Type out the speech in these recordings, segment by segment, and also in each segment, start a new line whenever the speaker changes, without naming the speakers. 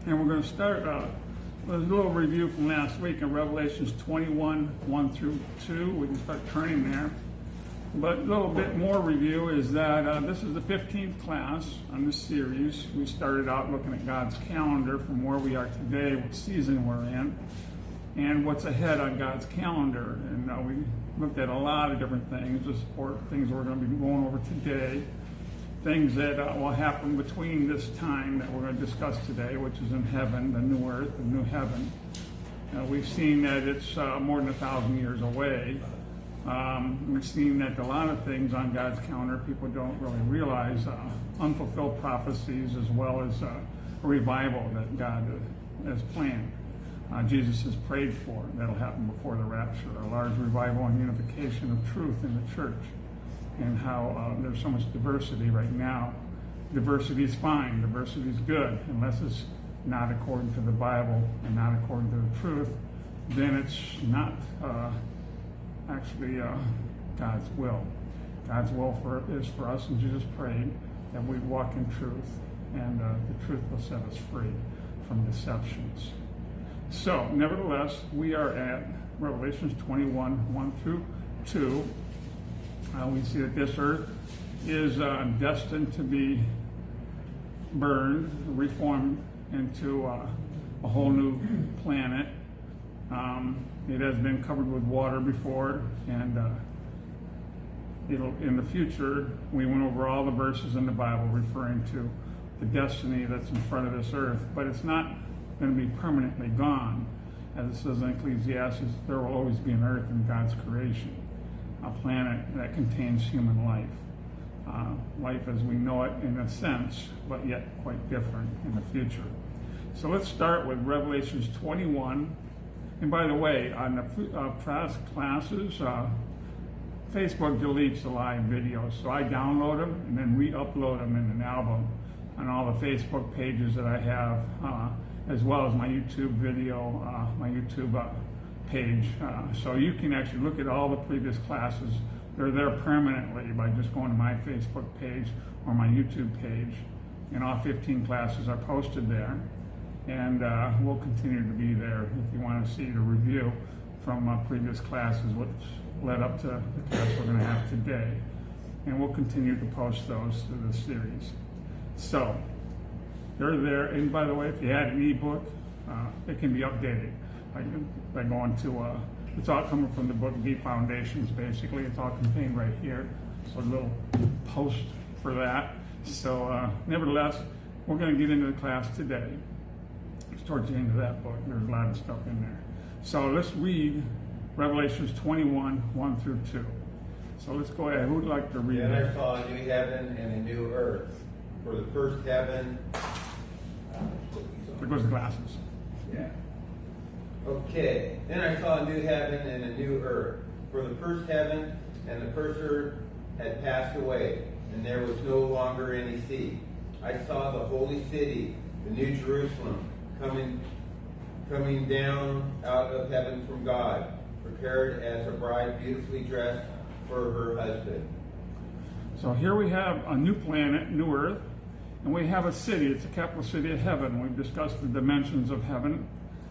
And we're going to start with a little review from last week in Revelations 21, 1 through 2. We can start turning there. But a little bit more review is that this is the 15th class on this series. We started out looking at God's calendar from where we are today, what season we're in, and what's ahead on God's calendar. And we looked at a lot of different things, just for things we're going to be going over today, things that will happen between this time that we're going to discuss today, which is in heaven, the new earth, the new heaven. We've seen that it's more than 1,000 years away. We've seen that a lot of things on God's calendar people don't really realize, unfulfilled prophecies as well as a revival that God has planned. Jesus has prayed for. That'll happen before the rapture, a large revival and unification of truth in the church, and how there's so much diversity right now. Diversity is fine, diversity is good, unless it's not according to the Bible and not according to the truth, then it's not actually God's will. God's will is for us, and Jesus prayed that we walk in truth, and the truth will set us free from deceptions. So, nevertheless, we are at Revelations 21, 1 through 2. We see that this earth is destined to be burned, reformed into a whole new planet. It has been covered with water before, and in the future, we went over all the verses in the Bible referring to the destiny that's in front of this earth, but it's not going to be permanently gone. As it says in Ecclesiastes, there will always be an earth in God's creation, a planet that contains human life. Life as we know it in a sense, but yet quite different in the future. So let's start with Revelations 21. And by the way, on the past classes, Facebook deletes the live videos. So I download them and then re-upload them in an album on all the Facebook pages that I have, as well as my YouTube video, my YouTube page. So you can actually look at all the previous classes. They're there permanently by just going to my Facebook page or my YouTube page. And all 15 classes are posted there. And we'll continue to be there if you want to see the review from previous classes, which led up to the class we're going to have today. And we'll continue to post those through the series. So, they're there. And by the way, if you had an ebook, it can be updated by going to, it's all coming from the book Deep Foundations, basically. It's all contained right here. So a little post for that. So, nevertheless, we're going to get into the class today. Towards the end of that book, there's a lot of stuff in there. So let's read Revelations 21, 1 through 2. So let's go ahead. Who would like to read
Then
that?
I saw a new heaven and a new earth. For the first heaven...
There goes the glasses.
Yeah. Okay. Then I saw a new heaven and a new earth. For the first heaven and the first earth had passed away, and there was no longer any sea. I saw the holy city, the new Jerusalem, coming down out of heaven from God, prepared as a bride beautifully dressed for her husband.
So here we have a new planet, new earth, and we have a city. It's the capital city of heaven. We've discussed the dimensions of heaven.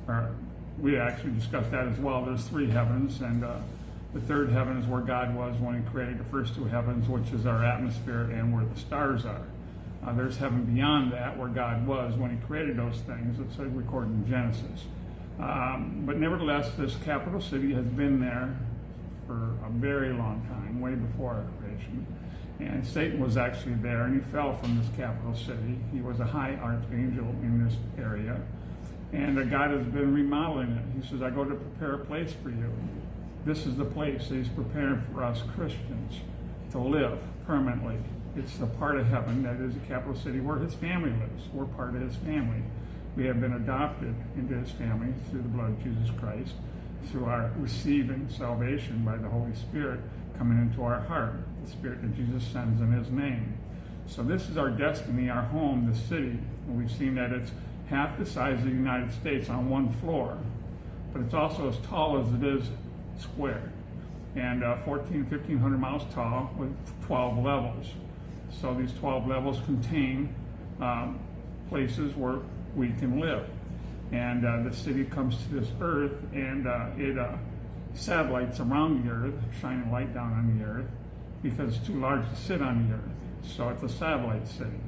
Or we actually discussed that as well. There's 3 heavens, and the third heaven is where God was when he created the first 2 heavens, which is our atmosphere and where the stars are. There's heaven beyond that where God was when he created those things. It's recorded in Genesis. But nevertheless, this capital city has been there for a very long time, way before our creation. And Satan was actually there, and he fell from this capital city. He was a high archangel in this area. And God has been remodeling it. He says, I go to prepare a place for you. This is the place that he's preparing for us Christians to live permanently. It's the part of heaven that is the capital city where his family lives. We're part of his family. We have been adopted into his family through the blood of Jesus Christ, through our receiving salvation by the Holy Spirit coming into our heart, the Spirit that Jesus sends in his name. So this is our destiny, our home, the city. And we've seen that it's half the size of the United States on one floor, but it's also as tall as it is square, and 1,500 miles tall with 12 levels. So these 12 levels contain places where we can live. And the city comes to this earth, and it satellites around the earth, shining light down on the earth, because it's too large to sit on the earth. So it's a satellite city.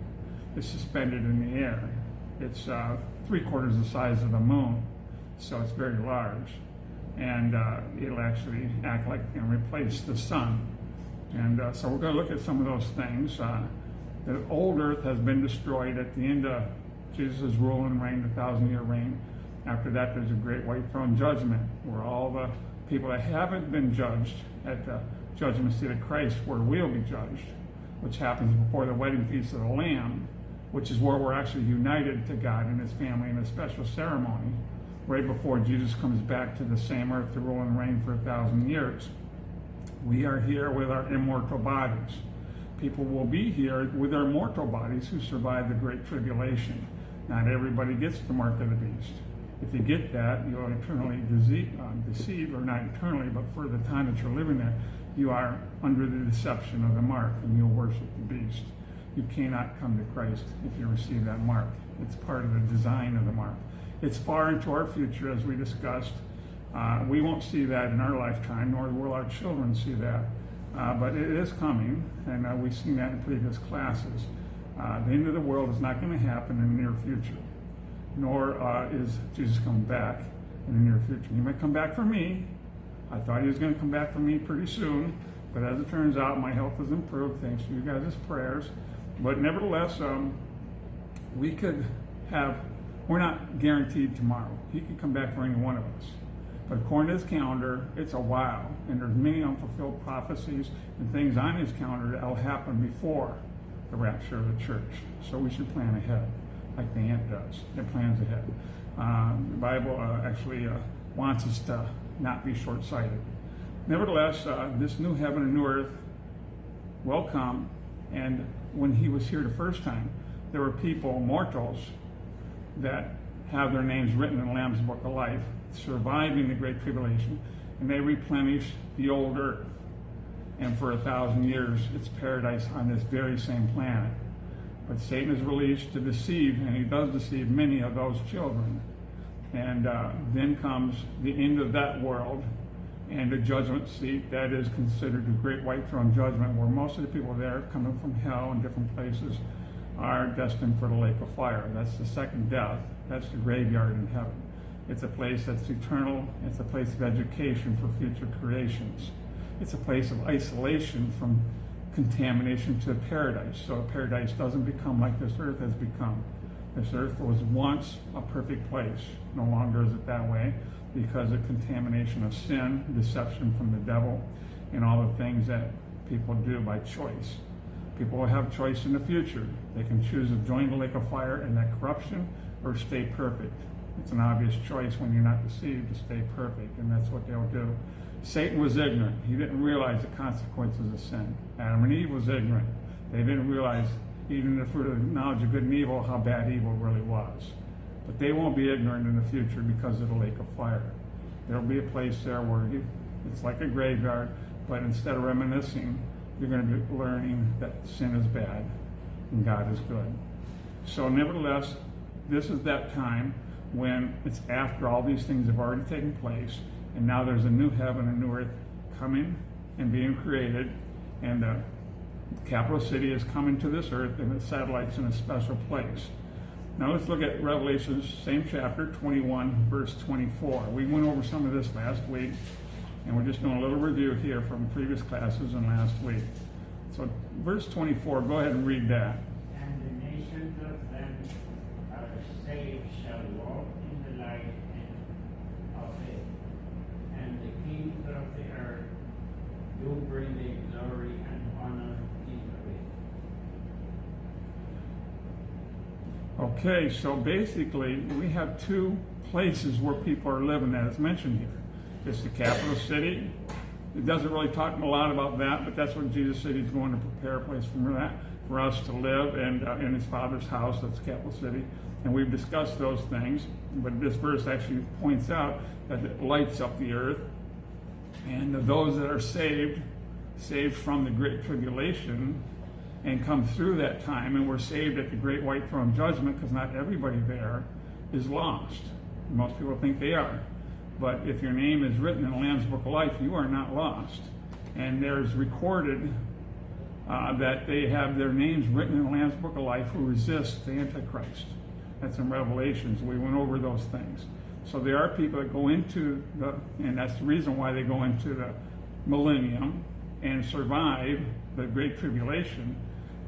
It's suspended in the air. It's 3/4 the size of the moon, so it's very large. And it'll actually act like and replace the sun. And so we're going to look at some of those things. The old earth has been destroyed at the end of Jesus' rule and reign, the 1,000-year reign. After that, there's a great white throne judgment, where all the people that haven't been judged at the judgment seat of Christ, where we'll be judged, which happens before the wedding feast of the Lamb, which is where we're actually united to God and his family in a special ceremony, right before Jesus comes back to the same earth to rule and reign for 1,000 years. We are here with our immortal bodies. People will be here with their mortal bodies who survive the Great Tribulation. Not everybody gets the mark of the beast. If you get that, you're eternally deceived, or not eternally, but for the time that you're living there, you are under the deception of the mark, and you'll worship the beast. You cannot come to Christ if you receive that mark. It's part of the design of the mark. It's far into our future, as we discussed. We won't see that in our lifetime, nor will our children see that. But it is coming, and we've seen that in previous classes. The end of the world is not going to happen in the near future, nor is Jesus coming back in the near future. He might come back for me. I thought he was going to come back for me pretty soon, but as it turns out, my health has improved thanks to you guys' prayers. But nevertheless, we're not guaranteed tomorrow. He could come back for any one of us. But according to his calendar, it's a while, and there's many unfulfilled prophecies and things on his calendar that will happen before the rapture of the church. So we should plan ahead, like the ant does. It plans ahead. The Bible actually wants us to not be short-sighted. Nevertheless, this new heaven and new earth will come, and when he was here the first time, there were people, mortals, that have their names written in the Lamb's Book of Life, surviving the Great Tribulation, and they replenish the old earth. And for 1,000 years, it's paradise on this very same planet. But Satan is released to deceive, and he does deceive many of those children. And then comes the end of that world, and the judgment seat that is considered the Great White Throne Judgment, where most of the people there, coming from hell and different places, are destined for the lake of fire. That's the second death. That's the graveyard in heaven. It's a place that's eternal. It's a place of education for future creations. It's a place of isolation from contamination to paradise. So paradise doesn't become like this earth has become. This earth was once a perfect place. No longer is it that way because of contamination of sin, deception from the devil, and all the things that people do by choice. People will have choice in the future. They can choose to join the lake of fire in that corruption or stay perfect. It's an obvious choice when you're not deceived to stay perfect, and that's what they'll do. Satan was ignorant. He didn't realize the consequences of sin. Adam and Eve was ignorant. They didn't realize, eating the fruit of the knowledge of good and evil, how bad evil really was. But they won't be ignorant in the future because of the lake of fire. There'll be a place there where it's like a graveyard, but instead of reminiscing, you're going to be learning that sin is bad and God is good. So nevertheless, this is that time when it's after all these things have already taken place, and now there's a new heaven and new earth coming and being created, and the capital city is coming to this earth, and the satellite's in a special place. Now let's look at Revelation, same chapter, 21, verse 24. We went over some of this last week, and we're just doing a little review here from previous classes and last week. So verse 24, go ahead and read that.
And the nations of them are saved shall walk in the light of it, and the kings of the earth do bring their glory and honor into it.
Okay, so basically we have two places where people are living that is mentioned here. It's the capital city. It doesn't really talk a lot about that, but that's what Jesus said he's going to prepare a place for us to live, and in his Father's house, that's the capital city. And we've discussed those things, but this verse actually points out that it lights up the earth, and those that are saved from the Great Tribulation and come through that time, and we're saved at the Great White Throne Judgment, because not everybody there is lost. Most people think they are. But if your name is written in the Lamb's Book of Life, you are not lost. And there's recorded that they have their names written in the Lamb's Book of Life who resist the Antichrist. That's in Revelations. We went over those things. So there are people that go into and that's the reason why they go into the millennium and survive the Great Tribulation.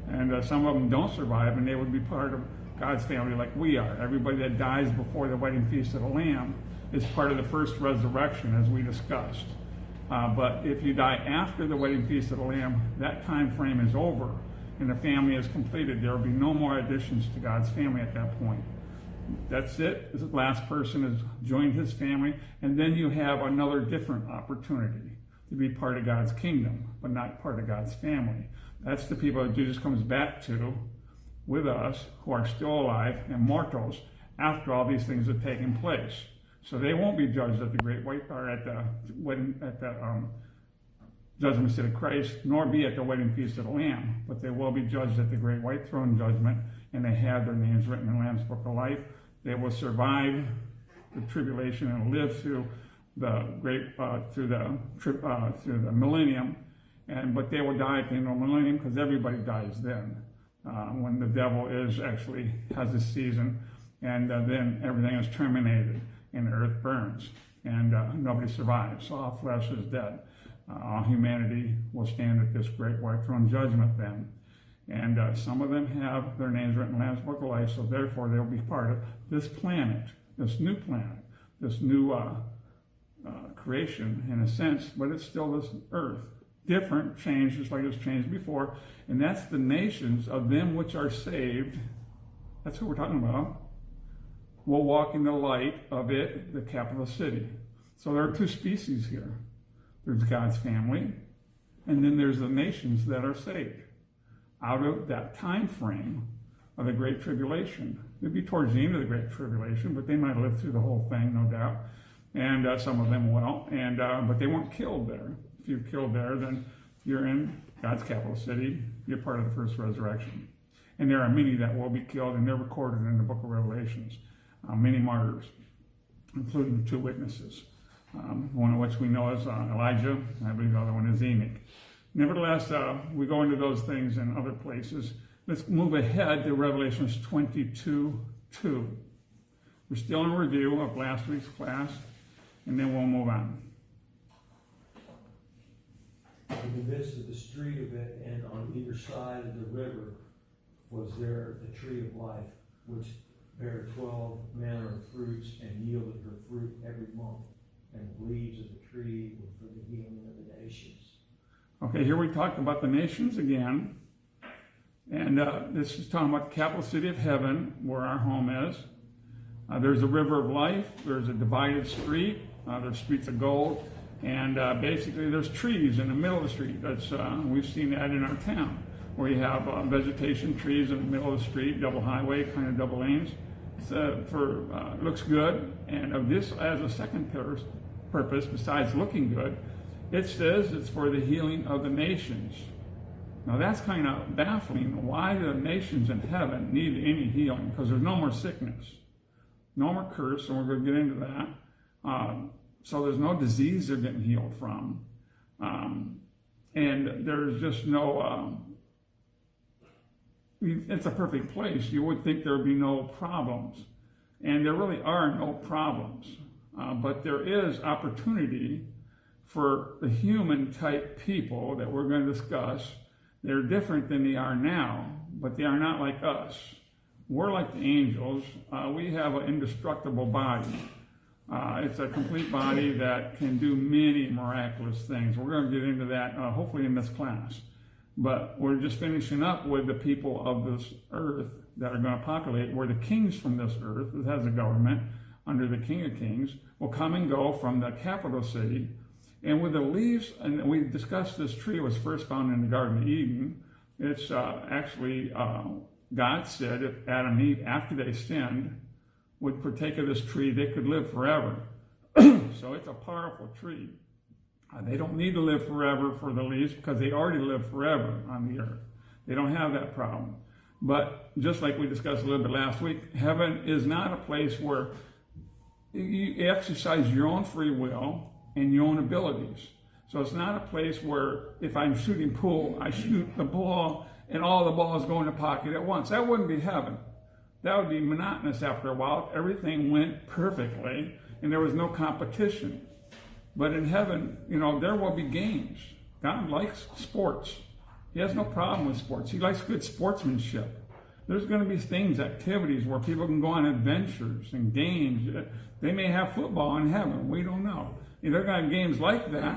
And some of them don't survive, and they would be part of God's family like we are. Everybody that dies before the wedding feast of the Lamb is part of the first resurrection, as we discussed. But if you die after the wedding feast of the Lamb, that time frame is over and the family is completed. There will be no more additions to God's family at that point. That's it. The last person has joined his family, and then you have another different opportunity to be part of God's kingdom, but not part of God's family. That's the people that Jesus comes back to with us who are still alive and mortals after all these things have taken place. So they won't be judged at the great white or at the judgment seat of Christ, nor be at the wedding feast of the Lamb, but they will be judged at the great white throne judgment, and they have their names written in the Lamb's Book of Life. They will survive the tribulation and live through the through the millennium, but they will die at the end of the millennium because everybody dies then. When the devil has his season, and then everything is terminated and the earth burns, and nobody survives. So all flesh is dead. All humanity will stand at this great white throne judgment then. And some of them have their names written in the Lamb's Book of Life, so therefore they'll be part of this planet, this new creation in a sense, but it's still this earth. Different, changed, just like it was changed before. And that's the nations of them which are saved. That's who we're talking about. Will walk in the light of it, the capital city. So there are two species here. There's God's family, and then there's the nations that are saved out of that time frame of the Great Tribulation. It'd be towards the end of the Great Tribulation, but they might live through the whole thing, no doubt. And some of them will, but they weren't killed there. If you're killed there, then you're in God's capital city. You're part of the first resurrection. And there are many that will be killed, and they're recorded in the book of Revelations. Many martyrs, including the two witnesses. One of which we know is Elijah, and I believe the other one is Enoch. Nevertheless, we go into those things in other places. Let's move ahead to Revelations 22:2. We're still in review of last week's class, and then we'll move on.
In the midst of the street of it, and on either side of the river, was there the tree of life, which bare 12 manner of fruits, and yielded her fruit every month. And the leaves of the tree were for the healing of the nations.
Okay, here we talked about the nations again. And this is talking about the capital city of heaven, where our home is. There's a river of life. There's a divided street. There's streets of gold. And basically there's trees in the middle of the street. We've seen that in our town, where you have vegetation, trees in the middle of the street, double highway, kind of double lanes. Looks good. And of this as a second purpose, besides looking good, it says it's for the healing of the nations. Now that's kind of baffling. Why do the nations in heaven need any healing? Because there's no more sickness, no more curse, and we're going to get into that. So there's no disease they're getting healed from. And there's just no, it's a perfect place. You would think there would be no problems. And there really are no problems. But there is opportunity for the human type people that we're going to discuss. They're different than they are now, but they are not like us. We're like the angels. We have an indestructible body. It's a complete body that can do many miraculous things. We're going to get into that hopefully in this class. But we're just finishing up with the people of this earth that are going to populate, where the kings from this earth, that has a government under the King of Kings, will come and go from the capital city. And with the leaves, and we discussed this tree was first found in the Garden of Eden. It's God said if Adam and Eve, after they sinned, would partake of this tree, they could live forever. So it's a powerful tree. They don't need to live forever for the leaves because they already live forever on the earth. They don't have that problem. But just like we discussed a little bit last week, heaven is not a place where you exercise your own free will and your own abilities. So it's not a place where if I'm shooting pool, I shoot the ball and all the balls go in the pocket at once. That wouldn't be heaven. That would be monotonous after a while. Everything went perfectly and there was no competition. But in heaven, there will be games. God likes sports. He has no problem with sports. He likes good sportsmanship. There's going to be things, activities where people can go on adventures and games. They may have football in heaven. We don't know. They're going to have games like that.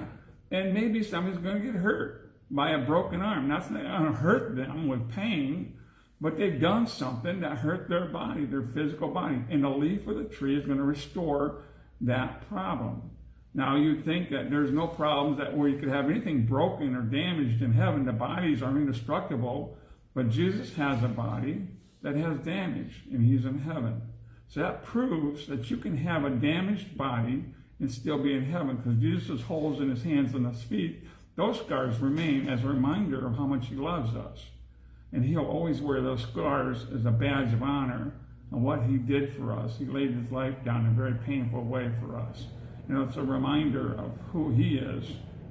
And maybe somebody's going to get hurt by a broken arm. That's not going to hurt them with pain, but they've done something that hurt their body, their physical body. And the leaf of the tree is going to restore that problem. Now, you'd think that there's no problems where you could have anything broken or damaged in heaven. The bodies are indestructible, but Jesus has a body that has damage, and he's in heaven. So that proves that you can have a damaged body and still be in heaven, because Jesus' holes in his hands and his feet, those scars remain as a reminder of how much he loves us. And he'll always wear those scars as a badge of honor on what he did for us. He laid his life down in a very painful way for us. It's a reminder of who he is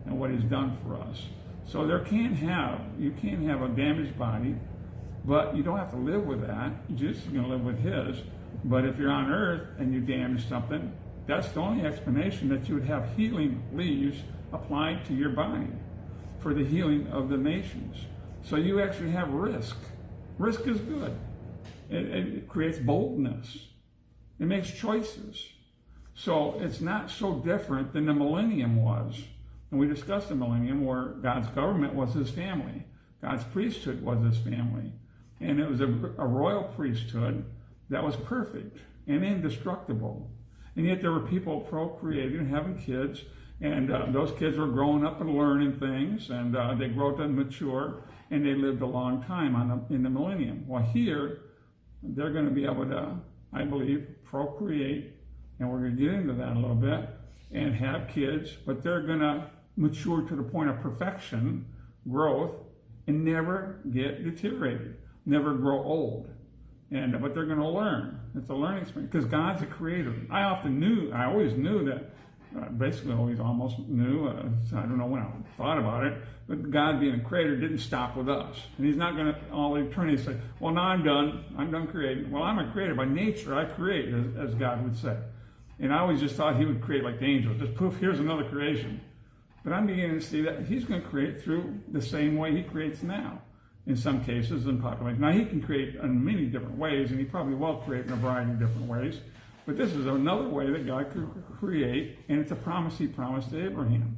and what he's done for us. So you can't have a damaged body, but you don't have to live with that. Jesus is going to live with his. But if you're on earth and you damage something, that's the only explanation, that you would have healing leaves applied to your body for the healing of the nations. So you actually have risk. Risk is good. It creates boldness. It makes choices. So it's not so different than the millennium was. And we discussed the millennium where God's government was his family. God's priesthood was his family. And it was a royal priesthood that was perfect and indestructible. And yet there were people procreating and having kids, and those kids were growing up and learning things, and they grew up and mature, and they lived a long time in the millennium. Well, here, they're going to be able to, I believe, procreate, and we're going to get into that a little bit, and have kids, but they're going to mature to the point of perfection, growth, and never get deteriorated, never grow old. But they're going to learn. It's a learning experience because God's a creator. I always knew that, basically almost knew, I don't know when I thought about it, but God being a creator didn't stop with us. And he's not going to all eternity say, well, now I'm done creating. Well, I'm a creator. By nature, I create, as God would say. And I always just thought he would create like the angels. Just poof, here's another creation. But I'm beginning to see that he's going to create through the same way he creates now. In some cases, in population. Now, he can create in many different ways, and he probably will create in a variety of different ways. But this is another way that God could create, and it's a promise he promised to Abraham,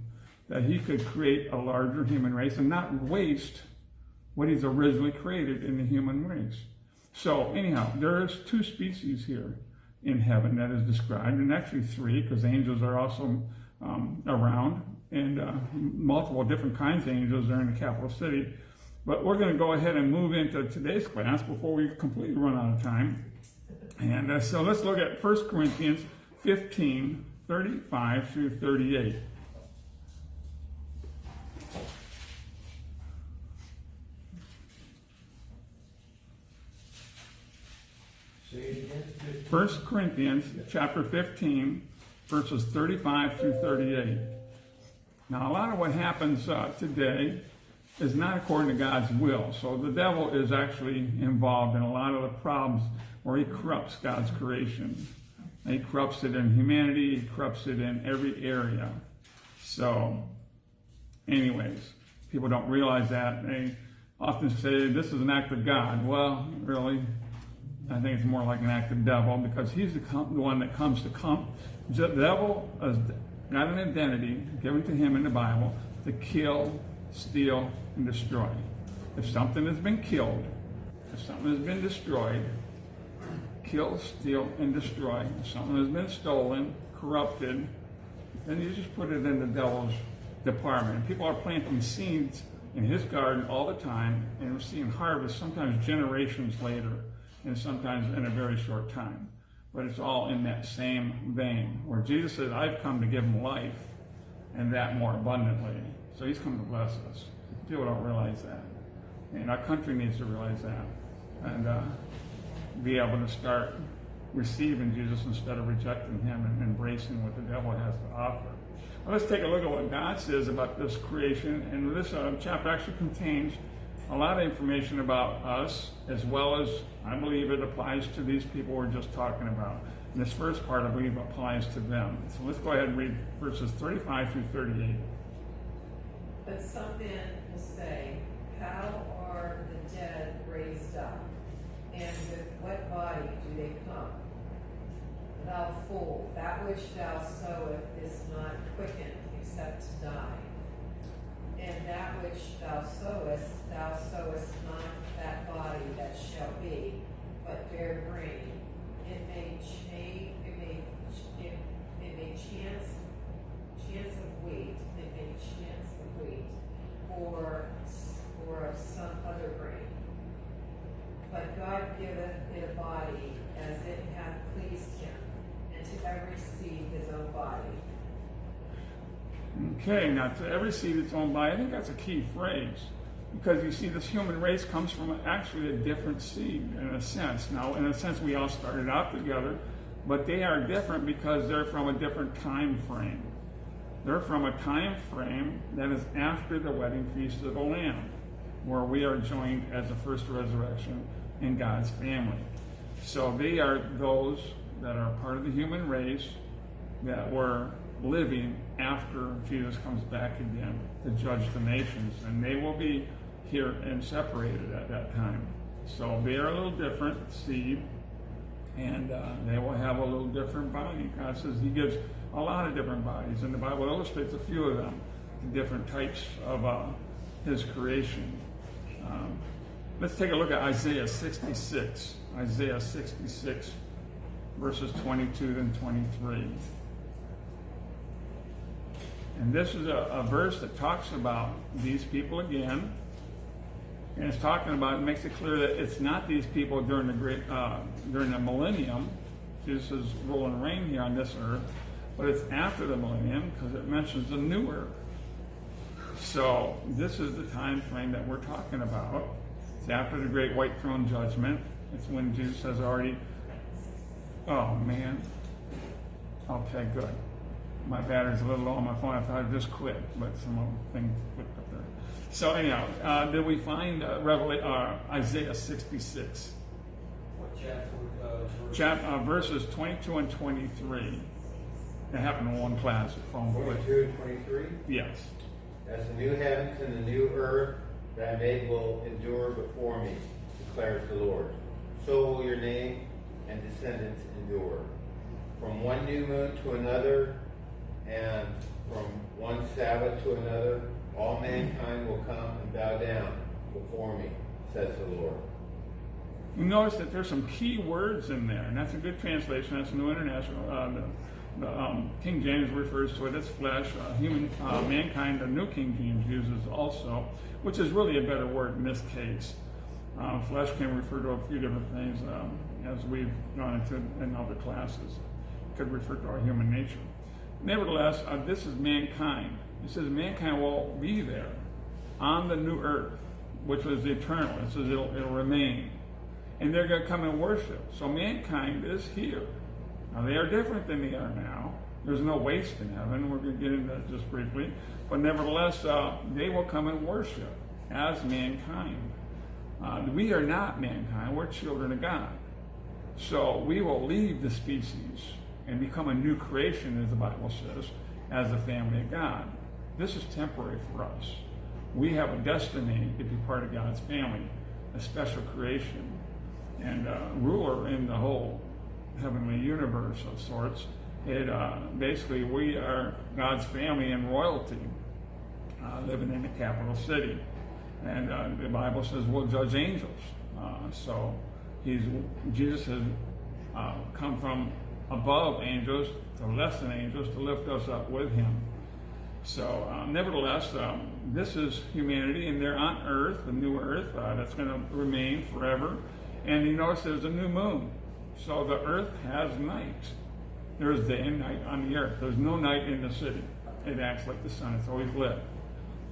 that he could create a larger human race and not waste what he's originally created in the human race. So, anyhow, there's 2 species here in heaven that is described, and actually 3, because angels are also around, and multiple different kinds of angels are in the capital city. But we're going to go ahead and move into today's class before we completely run out of time. And so let's look at 1 Corinthians 15, 35 through 38.
Say it again.
1 Corinthians chapter 15, verses 35 through 38. Now, a lot of what happens today is not according to God's will. So the devil is actually involved in a lot of the problems where he corrupts God's creation. He corrupts it in humanity, he corrupts it in every area. So, anyways, people don't realize that. They often say this is an act of God. Well, really, I think it's more like an act of devil, because he's the one that comes to come. The devil has got an identity given to him in the Bible to kill, steal, and destroy. If something has been killed, if something has been destroyed, kill, steal, and destroy. If something has been stolen, corrupted, then you just put it in the devil's department. And people are planting seeds in his garden all the time, and we're seeing harvest sometimes generations later, and sometimes in a very short time. But it's all in that same vein, where Jesus says, I've come to give them life, and that more abundantly. So he's come to bless us. People don't realize that. And our country needs to realize that. and be able to start receiving Jesus instead of rejecting him and embracing what the devil has to offer. Well, let's take a look at what God says about this creation. And this chapter actually contains a lot of information about us, as well as I believe it applies to these people we're just talking about. And this first part, I believe, applies to them. So let's go ahead and read verses 35 through 38.
But some men will say, how are the dead raised up? And with what body do they come? Thou fool, that which thou sowest is not quickened except to die. And that which thou sowest not that body that shall be, but bear grain. It may chance of wheat, or of some other grain. But God giveth it a body as it hath pleased him, and to every seed his own body.
Okay, now to every seed its own body. I think that's a key phrase, because you see, this human race comes from actually a different seed in a sense. Now, in a sense, we all started out together, but they are different because they're from a different time frame. They're from a time frame that is after the wedding feast of the Lamb, where we are joined as the first resurrection in God's family. So they are those that are part of the human race that were living after Jesus comes back again to judge the nations, and they will be here and separated at that time. So they are a little different seed, and they will have a little different body. God says he gives a lot of different bodies, and the Bible illustrates a few of them, the different types of his creation. Let's take a look at Isaiah 66. Isaiah 66, verses 22 and 23. And this is a verse that talks about these people again. And it's talking about, it makes it clear that it's not these people during the millennium. Jesus is rule and reign here on this earth, but it's after the millennium, because it mentions the new earth. So this is the time frame that we're talking about. It's after the great white throne judgment. It's when Jesus has already, oh man. Okay, good. My battery's a little low on my phone. I thought I just quit, but some other thing clicked up there. So anyhow, did we find Isaiah 66?
What chapter?
Verses 22 and 23. It happened in one class at phone.
22 and 23?
Yes.
As the new heavens and the new earth that I made will endure before me, declares the Lord. So will your name and descendants endure. From one new moon to another, and from one Sabbath to another, all mankind will come and bow down before me, says the Lord.
You notice that there's some key words in there, and that's a good translation. That's New International. The King James refers to it as flesh. Mankind, the New King James uses also, which is really a better word in this case. Flesh can refer to a few different things, as we've gone into in other classes. It could refer to our human nature. Nevertheless, this is mankind. It says mankind will be there on the new earth, which is eternal. It says it'll remain. And they're going to come and worship. So mankind is here. Now, they are different than they are now. There's no waste in heaven. We're going to get into that just briefly. But nevertheless, they will come and worship as mankind. We are not mankind. We're children of God. So we will leave the species and become a new creation, as the Bible says, as the family of God. This is temporary for us. We have a destiny to be part of God's family, a special creation, and ruler in the whole heavenly universe of sorts. Basically, we are God's family and royalty, living in the capital city. And the Bible says we'll judge angels. So Jesus has come from above angels to less than angels to lift us up with him. So nevertheless, this is humanity, and they're on earth, the new earth, that's going to remain forever. And you notice there's a new moon. So the earth has night. There's day and night on the earth. There's no night in the city. It acts like the sun. It's always lit.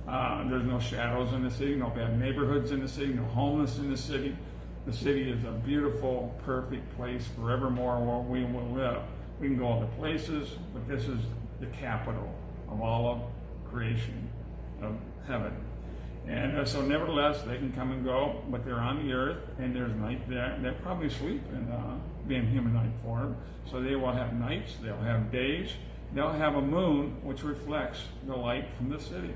There's no shadows in the city, no bad neighborhoods in the city, no homeless in the city. The city is a beautiful, perfect place forevermore where we will live. We can go other places, but this is the capital of all of creation, of heaven. And so nevertheless, they can come and go, but they're on the earth, and there's night there. They'll probably sleep in being humanoid form. So they will have nights, they'll have days, they'll have a moon which reflects the light from the city.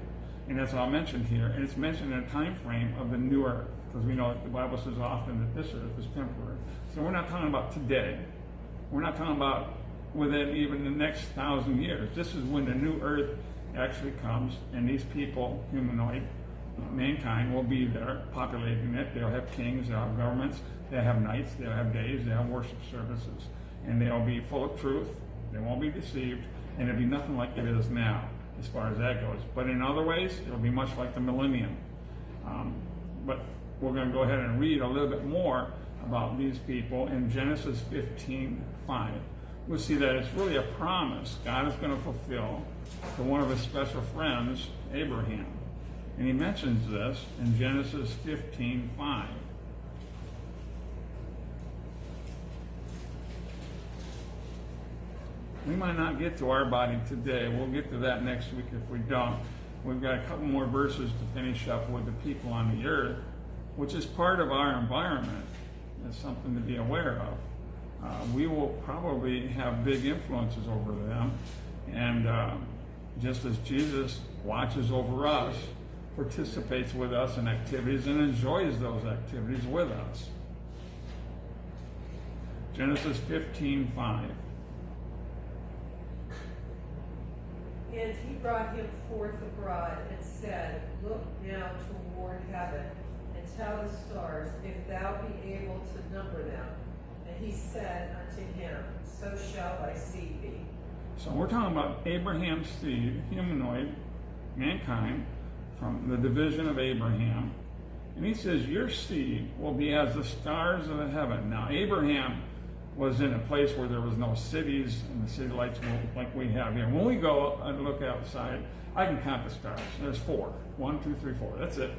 And that's all mentioned here. And it's mentioned in a time frame of the new earth, because we know that the Bible says often that this earth is temporary. So we're not talking about today. We're not talking about within even the next 1,000 years. This is when the new earth actually comes, and these people, humanoid, mankind, will be there populating it. They'll have kings, they'll have governments, they'll have nights, they'll have days, they'll have worship services. And they'll be full of truth, they won't be deceived, and it'll be nothing like it is now, as far as that goes. But in other ways, it'll be much like the millennium. But we're going to go ahead and read a little bit more about these people in Genesis 15:5. We'll see that it's really a promise God is going to fulfill to one of his special friends, Abraham. And he mentions this in Genesis 15:5. We might not get to our body today. We'll get to that next week if we don't. We've got a couple more verses to finish up with the people on the earth, which is part of our environment. That's something to be aware of. We will probably have big influences over them. And just as Jesus watches over us, participates with us in activities, and enjoys those activities with us. Genesis 15:5.
And he brought him forth abroad and said, Look now toward heaven, and tell the stars, if thou be able to number them. And he said unto him, So shall thy seed be.
So we're talking about Abraham's seed, humanoid, mankind, from the division of Abraham. And he says, your seed will be as the stars of the heaven. Now, Abraham was in a place where there was no cities, and the city lights like we have here. When we go and look outside, I can count the stars. There's 4. 1, 2, 3, 4. That's it.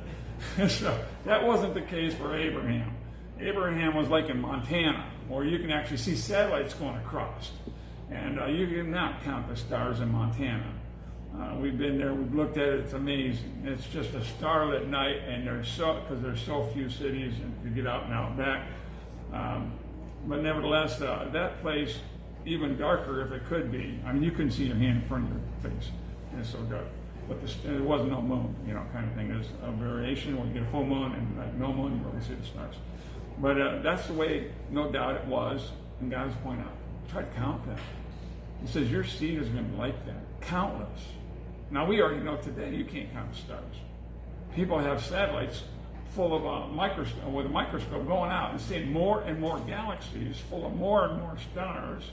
So that wasn't the case for Abraham. Abraham was like in Montana, where you can actually see satellites going across. And you cannot count the stars in Montana. We've been there, we've looked at it, it's amazing. It's just a starlit night, and because there's so few cities and you get out and out back. But nevertheless, that place, even darker if it could be. I mean, you couldn't see your hand in front of your face. It's so dark. But there was no moon, kind of thing. There's a variation when you get a full moon and like no moon, you really see the stars. But that's the way, no doubt, it was. And God was pointing out, try to count that. He says, your seed is going to be like that. Countless. Now, we already know today you can't count the stars. People have satellites full of with a microscope going out and seeing more and more galaxies full of more and more stars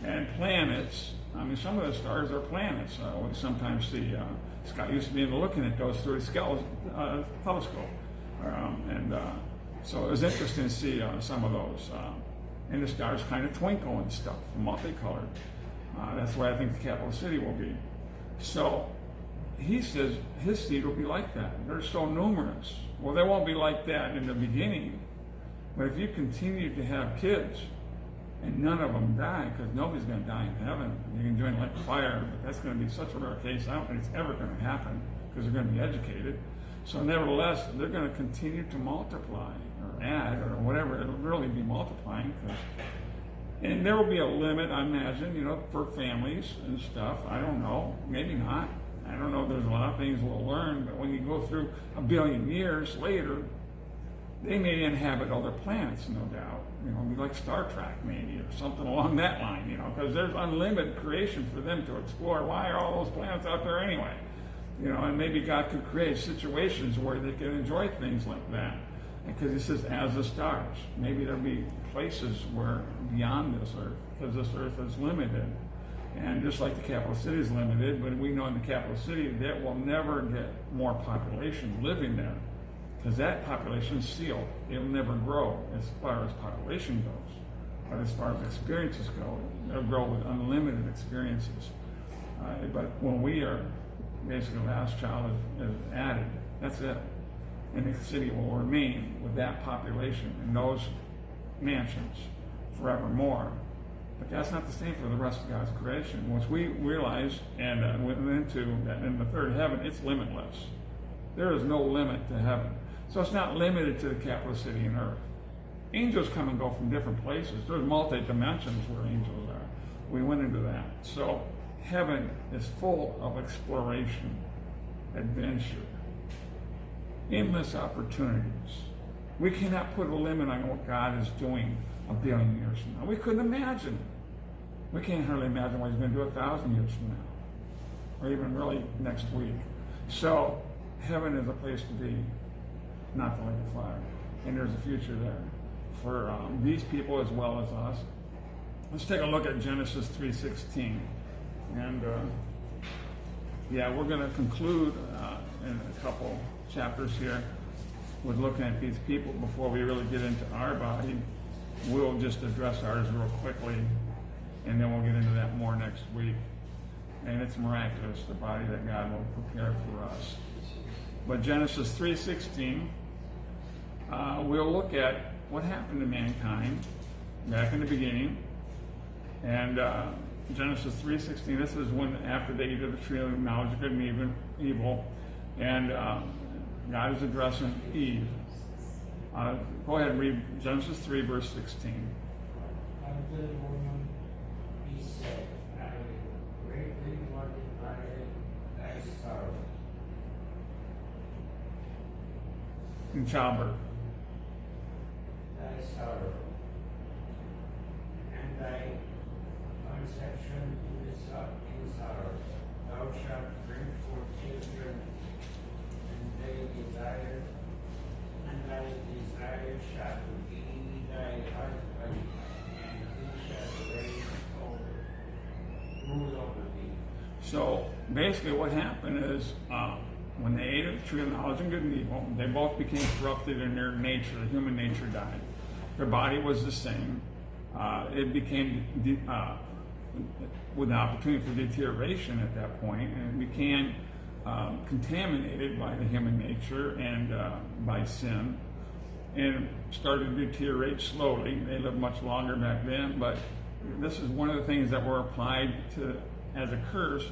and planets. I mean, some of the stars are planets. We sometimes see, Scott used to be looking at those through his telescope. So it was interesting to see some of those. And the stars kind of twinkle and stuff, multicolored. That's why I think the capital city will be. So he says his seed will be like that. They're so numerous. Well, they won't be like that in the beginning. But if you continue to have kids and none of them die, because nobody's going to die in heaven. You can join like fire, but that's going to be such a rare case. I don't think it's ever going to happen because they're going to be educated. So nevertheless, they're going to continue to multiply or add or whatever. It'll really be multiplying. And there will be a limit, I imagine, for families and stuff. I don't know. Maybe not. I don't know. There's a lot of things we'll learn. But when you go through 1 billion years later, they may inhabit other planets, no doubt. Be like Star Trek maybe, or something along that line, because there's unlimited creation for them to explore. Why are all those planets out there anyway? And maybe God could create situations where they can enjoy things like that. Because he says, as the stars. Maybe there'll be places where beyond this earth, because this earth is limited. And just like the capital city is limited, but we know in the capital city that will never get more population living there. Because that population is sealed. It'll never grow as far as population goes. But as far as experiences go, they'll grow with unlimited experiences. But when we are, basically the last child is added, that's it. and the city will remain with that population in those mansions forevermore. But that's not the same for the rest of God's creation. Once we realize and went into that in the third heaven, it's limitless. There is no limit to heaven. So it's not limited to the capital city and earth. Angels come and go from different places. There's multi-dimensions where angels are. We went into that. So heaven is full of exploration, adventure, endless opportunities. We cannot put a limit on what God is doing a billion years from now. We couldn't imagine it. We can't hardly imagine what he's going to do 1,000 years from now, or even really next week. So heaven is a place to be, not the lake of fire. And there's a future there for these people as well as us. Let's take a look at Genesis 3:16. And we're going to conclude in a couple chapters here with looking at these people before we really get into our body. We'll just address ours real quickly, and then we'll get into that more next week. And it's miraculous, the body that God will prepare for us. But Genesis 3:16, we'll look at what happened to mankind back in the beginning. And Genesis 3:16, this is when after they eat of the tree of the knowledge of good and evil, and God is addressing Eve. Go ahead and read Genesis 3, verse 16.
Unto the woman he said, I will greatly multiply thy sorrow
In childbirth.
thy sorrow, and thy conception in sorrow. Thou shalt bring forth children, and thy desire shall be thy husband, and he shall rule over thee.
So basically what happened is when they ate of the tree of knowledge of good and evil, they both became corrupted in their nature. Human nature died. Their body was the same. It became with the opportunity for deterioration at that point, and it became contaminated by the human nature and by sin, and started to deteriorate slowly. They lived much longer back then, but this is one of the things that were applied to as a curse,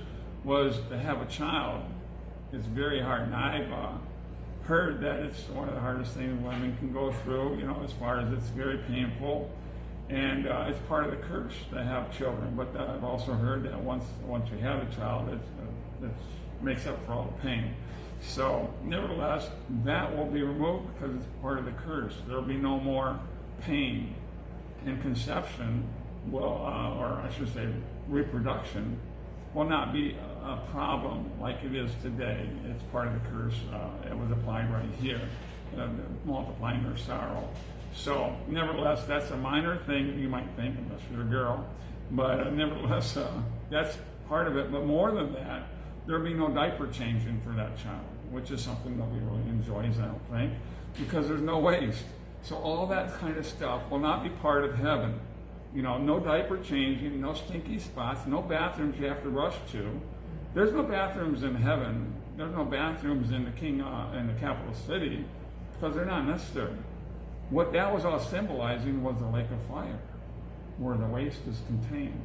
was to have a child. It's very hard, and I've heard that it's one of the hardest things women can go through, as far as it's very painful, and it's part of the curse to have children. But I've also heard that once you have a child, it makes up for all the pain. So nevertheless, that will be removed because it's part of the curse. There will be no more pain, and conception will, or I should say reproduction, will not be a problem like it is today. It's part of the curse. It was applied right here, multiplying their sorrow. So nevertheless, that's a minor thing you might think, unless you're a girl. But nevertheless, that's part of it. But more than that, there'll be no diaper changing for that child, which is something nobody really enjoys, I don't think, because there's no waste. So all that kind of stuff will not be part of heaven. No diaper changing, no stinky spots, no bathrooms you have to rush to. There's no bathrooms in heaven. There's no bathrooms in the capital city, because they're not necessary. What that was all symbolizing was the lake of fire, where the waste is contained.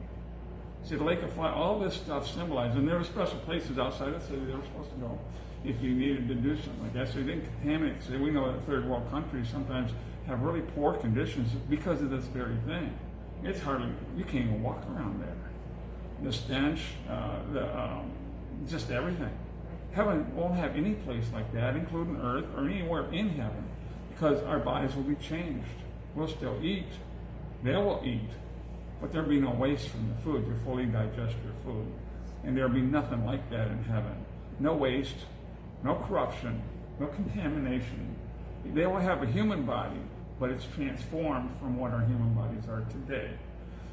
See, the lake of fire, all this stuff symbolized, and there were special places outside the city they were supposed to go if you needed to do something like that. So you didn't contaminate. So we know that third world countries sometimes have really poor conditions because of this very thing. It's hardly, you can't even walk around there. The stench, just everything. Heaven won't have any place like that, including earth or anywhere in heaven, because our bodies will be changed. We'll still eat. They will eat. But there'll be no waste from the food. You fully digest your food. And there'll be nothing like that in heaven. No waste, no corruption, no contamination. They will have a human body, but it's transformed from what our human bodies are today.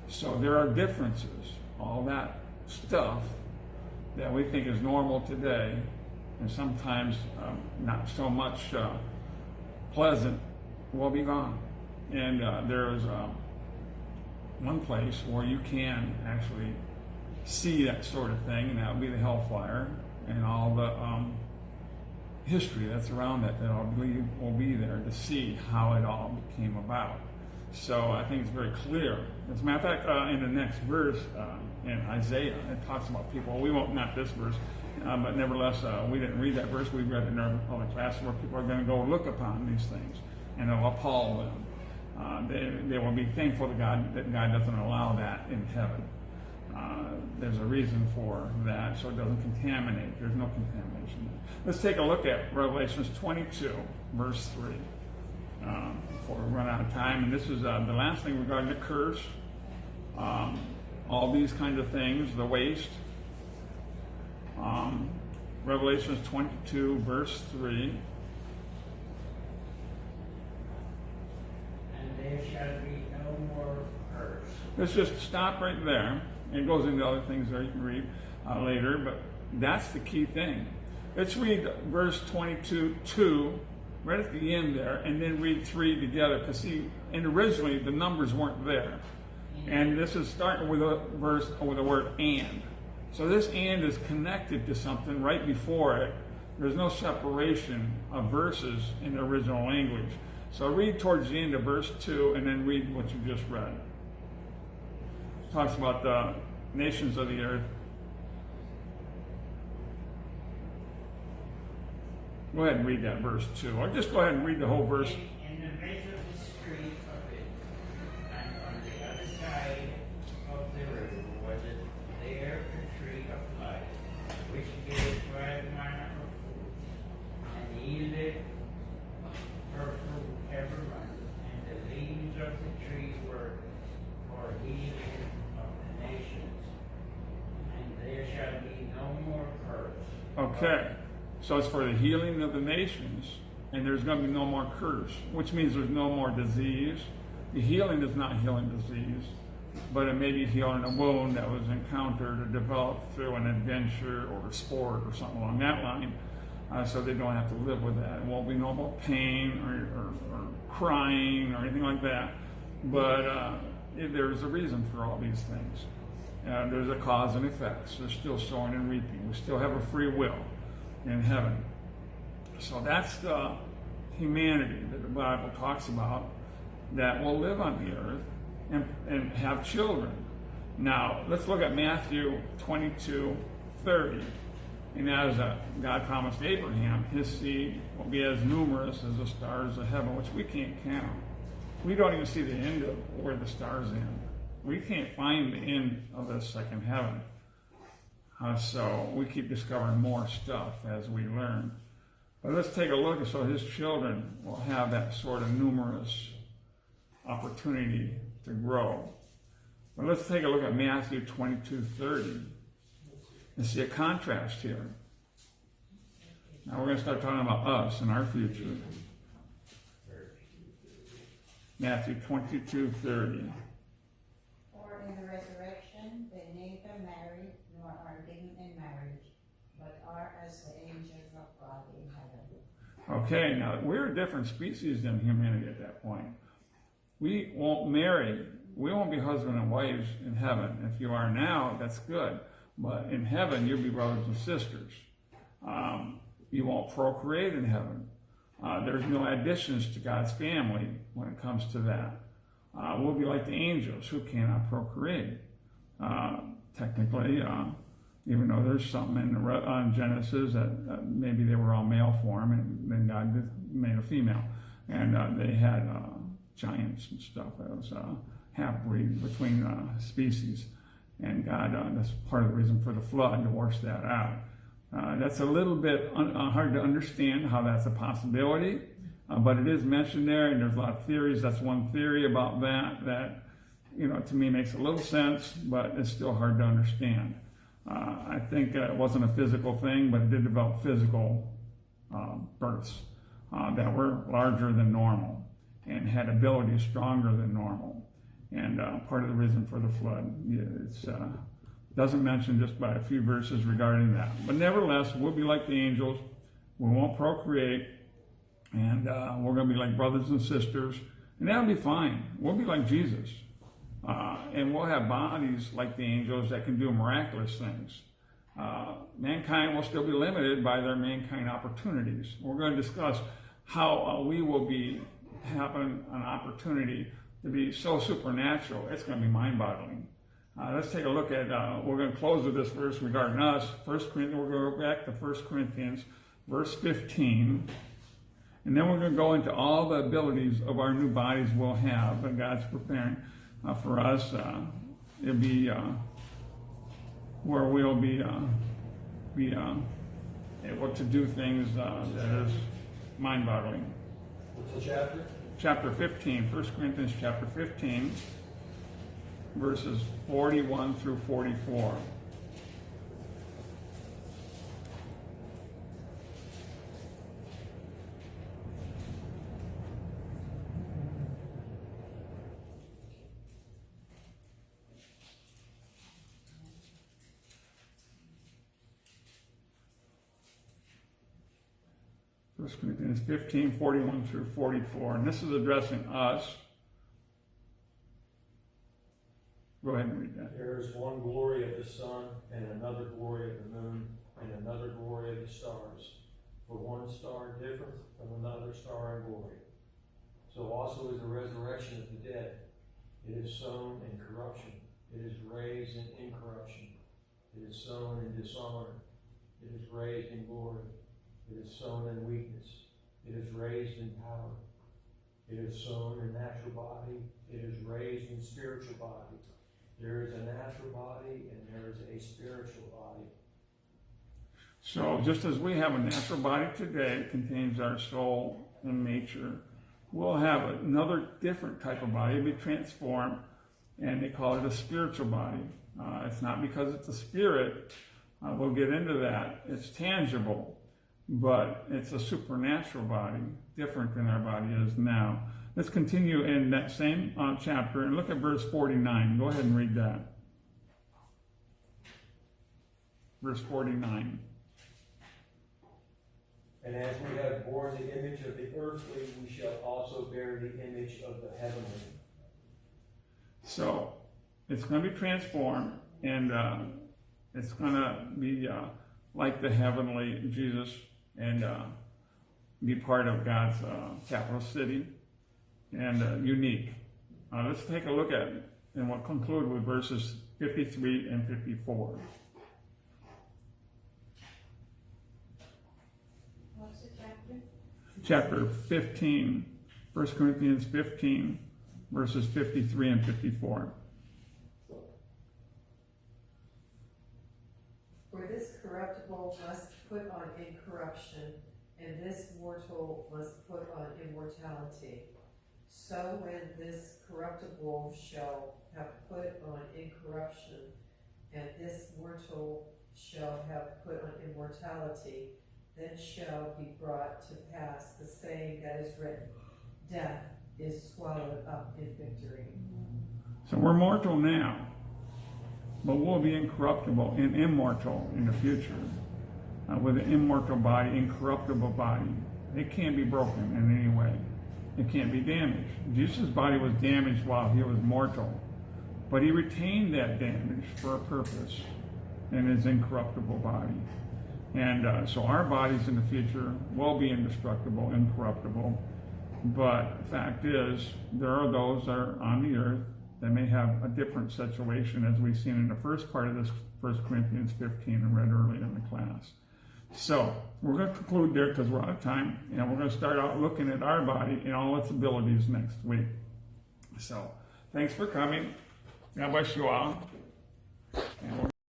So there are differences. All that stuff that we think is normal today, and sometimes not so much pleasant, will be gone. And there's one place where you can actually see that sort of thing, and that would be the hellfire and all the history that's around it that I believe will be there to see how it all came about. So I think it's very clear. As a matter of fact, in the next verse, in Isaiah, it talks about people. We won't, not this verse, but nevertheless, we didn't read that verse. We read it in our other classes where people are going to go look upon these things and it'll appall them. They will be thankful to God that God doesn't allow that in heaven. There's a reason for that, so it doesn't contaminate. There's no contamination. Let's take a look at Revelations 22, verse 3, before we run out of time. And this is the last thing regarding the curse. All these kinds of things, the waste. Revelations 22, verse 3.
And there shall be no more curse.
Let's just stop right there. It goes into other things that you can read later, but that's the key thing. Let's read verse 22, 2, right at the end there, and then read 3 together. Because see, and originally the numbers weren't there. And this is starting with a verse with the word and. So this and is connected to something right before it. There's no separation of verses in the original language. So read towards the end of verse 2 and then read what you just read. It talks about the nations of the earth. Go ahead and read that verse 2. Or just go ahead and read the whole verse.
In the midst of the street of it, and on the other side of the river, was it there a tree of life, which gave 12 manner of fruit, and yielded her fruit every month, and the leaves of the tree were for healing of the nations, and there shall be no more curse.
Okay. So it's for the healing of the nations, and there's going to be no more curse, which means there's no more disease. The healing is not healing disease, but it may be healing a wound that was encountered or developed through an adventure or a sport or something along that line, so they don't have to live with that. It won't be no more pain or crying or anything like that, but there's a reason for all these things. There's a cause and effect. So there's still sowing and reaping. We still have a free will in heaven. So that's the humanity that the Bible talks about that will live on the earth and have children. Now, let's look at Matthew 22:30. And as God promised Abraham, his seed will be as numerous as the stars of heaven, which we can't count. We don't even see the end of where the stars end. We can't find the end of the second heaven. So we keep discovering more stuff as we learn. But let's take a look. So his children will have that sort of numerous opportunity to grow. But let's take a look at Matthew 22:30 and see a contrast here. Now we're going to start talking about us and our future. Matthew 22:30.
For in the resurrection they neither marry nor are given in marriage, but are as the angels of God in heaven.
Okay, now we're a different species than humanity at that point. We won't marry. We won't be husband and wives in heaven. If you are now, that's good. But in heaven, you'll be brothers and sisters. You won't procreate in heaven. There's no additions to God's family when it comes to that. We'll be like the angels who cannot procreate. Technically, even though there's something in Genesis that maybe they were all male form and then God made a female. And they had giants and stuff. That was half-breed between species. And God, that's part of the reason for the flood, to wash that out. That's a little bit hard to understand how that's a possibility, but it is mentioned there, and there's a lot of theories. That's one theory about that, to me makes a little sense, but it's still hard to understand. I think it wasn't a physical thing, but it did develop physical births that were larger than normal and had abilities stronger than normal. And part of the reason for the flood, doesn't mention just by a few verses regarding that. But nevertheless, we'll be like the angels. We won't procreate. And we're going to be like brothers and sisters. And that'll be fine. We'll be like Jesus. And we'll have bodies like the angels that can do miraculous things. mankind will still be limited by their mankind opportunities. We're going to discuss how we will be having an opportunity to be so supernatural, it's going to be mind-boggling. Let's take a look at, we're going to close with this verse regarding us. 1 Corinthians, we're going to go back to 1 Corinthians, verse 15. And then we're going to go into all the abilities of our new bodies we'll have that God's preparing for us. It'll be where we'll be able to do things that is mind-boggling.
What's the chapter?
Chapter 15, 1 Corinthians chapter 15, verses 41 through 44. First Corinthians 15, 41 through 44. And this is addressing us. Go ahead and read that.
There is one glory of the sun, and another glory of the moon, and another glory of the stars. For one star differeth from another star in glory. So also is the resurrection of the dead. It is sown in corruption. It is raised in incorruption. It is sown in dishonor. It is raised in glory. It is sown in weakness. It is raised in power. It is sown in natural body. It is raised in spiritual body. There is a natural body and there is a spiritual body.
So just as we have a natural body today, it contains our soul and nature, we'll have another different type of body, be transformed, and they call it a spiritual body. It's not because it's a spirit. We'll get into that. It's tangible. But it's a supernatural body, different than our body is now. Let's continue in that same chapter and look at verse 49. Go ahead and read that. Verse 49.
And as we have borne the image of the earthly, we shall also bear the image of the heavenly.
So it's going to be transformed, and it's going to be like the heavenly Jesus, and be part of God's capital city, and unique. Let's take a look at it, and we'll conclude with verses 53 and 54.
What's the chapter?
Chapter 15, 1 Corinthians 15, verses 53 and 54.
For this corruptible must put on incorruption, and this mortal must put on immortality. So when this corruptible shall have put on incorruption, and this mortal shall have put on immortality, then shall be brought to pass the saying that is written, death is swallowed up in victory.
So we're mortal now, but we'll be incorruptible and immortal in the future. With an immortal body, incorruptible body. It can't be broken in any way. It can't be damaged. Jesus' body was damaged while he was mortal, but he retained that damage for a purpose in his incorruptible body. And so our bodies in the future will be indestructible, incorruptible. But the fact is, there are those that are on the earth that may have a different situation, as we've seen in the first part of this 1 Corinthians 15 and read earlier in the class. So we're going to conclude there because we're out of time, and we're going to start out looking at our body and all its abilities next week. So thanks for coming. God bless you all. And